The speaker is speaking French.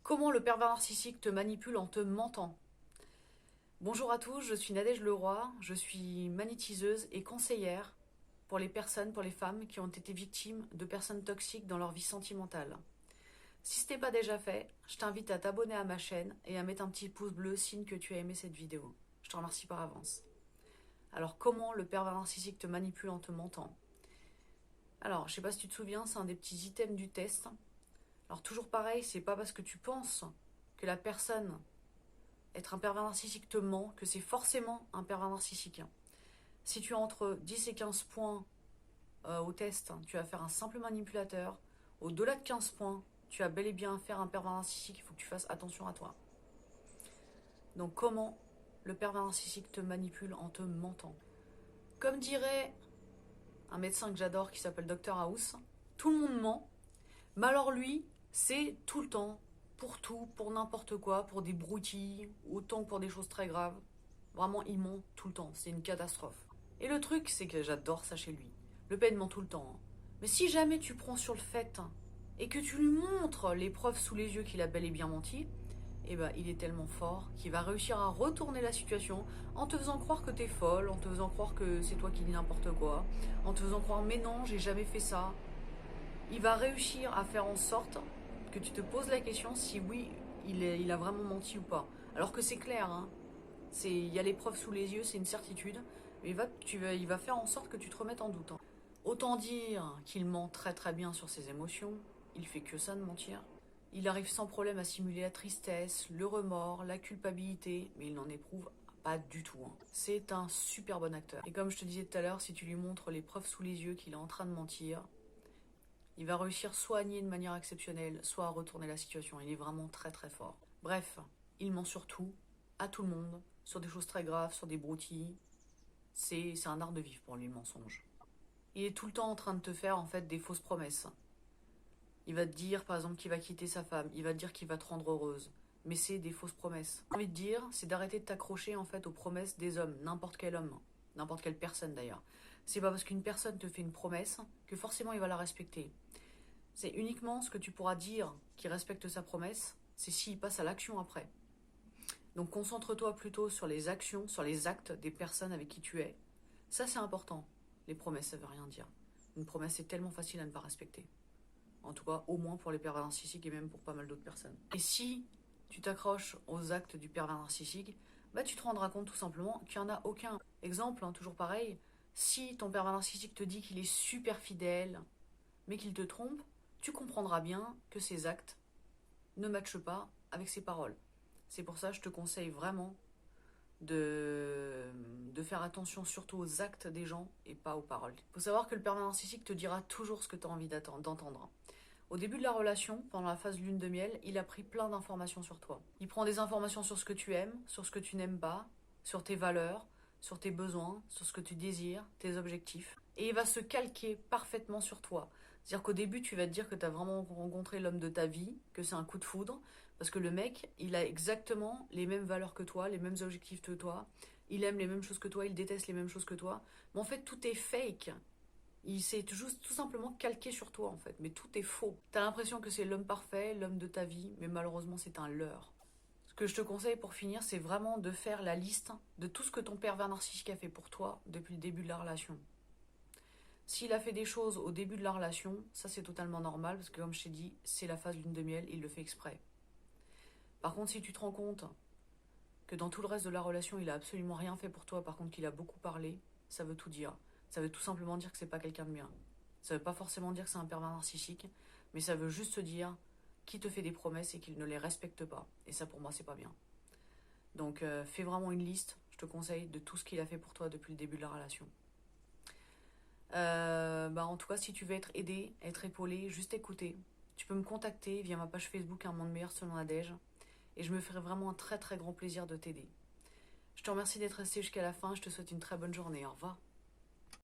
Comment le pervers narcissique te manipule en te mentant? Bonjour à tous, je suis Nadège Leroy, je suis magnétiseuse et conseillère pour les personnes, pour les femmes qui ont été victimes de personnes toxiques dans leur vie sentimentale. Si ce n'est pas déjà fait, je t'invite à t'abonner à ma chaîne et à mettre un petit pouce bleu signe que tu as aimé cette vidéo. Je te remercie par avance. Alors comment le pervers narcissique te manipule en te mentant? Alors, je sais pas si tu te souviens, c'est un des petits items du test. Alors toujours pareil, c'est pas parce que tu penses que la personne être un pervers narcissique te ment, que c'est forcément un pervers narcissique. Si tu as entre 10 et 15 points au test, tu vas faire un simple manipulateur. Au-delà de 15 points, tu as bel et bien affaire à un pervers narcissique, il faut que tu fasses attention à toi. Donc comment le pervers narcissique te manipule en te mentant? Comme dirait un médecin que j'adore qui s'appelle Dr House, tout le monde ment, mais alors lui, c'est tout le temps, pour tout, pour n'importe quoi, pour des broutilles, autant que pour des choses très graves. Vraiment, il ment tout le temps, c'est une catastrophe. Et le truc, c'est que j'adore ça chez lui. Le père ment tout le temps. Mais si jamais tu prends sur le fait et que tu lui montres les preuves sous les yeux qu'il a bel et bien menti, eh ben, il est tellement fort qu'il va réussir à retourner la situation en te faisant croire que t'es folle, en te faisant croire que c'est toi qui dis n'importe quoi, en te faisant croire mais non, j'ai jamais fait ça. Il va réussir à faire en sorte que tu te poses la question si oui, il a vraiment menti ou pas. Alors que c'est clair, hein. Il y a les preuves sous les yeux, c'est une certitude. Mais il va faire en sorte que tu te remettes en doute, hein. Autant dire qu'il ment très très bien sur ses émotions. Il fait que ça de mentir. Il arrive sans problème à simuler la tristesse, le remords, la culpabilité, mais il n'en éprouve pas du tout, hein. C'est un super bon acteur. Et comme je te disais tout à l'heure, si tu lui montres les preuves sous les yeux qu'il est en train de mentir, il va réussir soit à nier de manière exceptionnelle, soit à retourner la situation. Il est vraiment très très fort. Bref, il ment sur tout, à tout le monde, sur des choses très graves, sur des broutilles. C'est un art de vivre pour lui, le mensonge. Il est tout le temps en train de te faire en fait des fausses promesses. Il va te dire par exemple qu'il va quitter sa femme, il va te dire qu'il va te rendre heureuse. Mais c'est des fausses promesses. J'ai envie de dire, c'est d'arrêter de t'accrocher en fait aux promesses des hommes, n'importe quel homme, n'importe quelle personne d'ailleurs. C'est pas parce qu'une personne te fait une promesse que forcément il va la respecter. C'est uniquement ce que tu pourras dire qui respecte sa promesse, c'est s'il passe à l'action après. Donc concentre-toi plutôt sur les actions, sur les actes des personnes avec qui tu es. Ça c'est important. Les promesses, ça veut rien dire. Une promesse c'est tellement facile à ne pas respecter. En tout cas, au moins pour les pervers narcissiques et même pour pas mal d'autres personnes. Et si tu t'accroches aux actes du pervers narcissique, bah tu te rendras compte tout simplement qu'il n'y en a aucun. Exemple, hein, toujours pareil, si ton pervers narcissique te dit qu'il est super fidèle, mais qu'il te trompe, tu comprendras bien que ses actes ne matchent pas avec ses paroles. C'est pour ça que je te conseille vraiment de faire attention surtout aux actes des gens et pas aux paroles. Il faut savoir que le pervers narcissique te dira toujours ce que tu as envie d'entendre. Au début de la relation, pendant la phase lune de miel, il a pris plein d'informations sur toi. Il prend des informations sur ce que tu aimes, sur ce que tu n'aimes pas, sur tes valeurs, sur tes besoins, sur ce que tu désires, tes objectifs. Et il va se calquer parfaitement sur toi. C'est-à-dire qu'au début, tu vas te dire que tu as vraiment rencontré l'homme de ta vie, que c'est un coup de foudre, parce que le mec, il a exactement les mêmes valeurs que toi, les mêmes objectifs que toi, il aime les mêmes choses que toi, il déteste les mêmes choses que toi. Mais en fait, tout est fake. Il s'est juste tout simplement calqué sur toi en fait, mais tout est faux. T'as l'impression que c'est l'homme parfait, l'homme de ta vie, mais malheureusement c'est un leurre. Ce que je te conseille pour finir, c'est vraiment de faire la liste de tout ce que ton pervers narcissique a fait pour toi depuis le début de la relation. S'il a fait des choses au début de la relation, ça c'est totalement normal, parce que comme je t'ai dit, c'est la phase lune de miel, il le fait exprès. Par contre, si tu te rends compte que dans tout le reste de la relation, il a absolument rien fait pour toi, par contre qu'il a beaucoup parlé, ça veut tout dire. Ça veut tout simplement dire que c'est pas quelqu'un de bien. Ça veut pas forcément dire que c'est un pervers narcissique, mais ça veut juste dire qu'il te fait des promesses et qu'il ne les respecte pas. Et ça pour moi c'est pas bien. Donc fais vraiment une liste, je te conseille, de tout ce qu'il a fait pour toi depuis le début de la relation. En tout cas, si tu veux être aidé, être épaulé, juste écouter, tu peux me contacter via ma page Facebook Un Monde Meilleur selon Nadège, et je me ferai vraiment un très très grand plaisir de t'aider. Je te remercie d'être resté jusqu'à la fin, je te souhaite une très bonne journée, au revoir.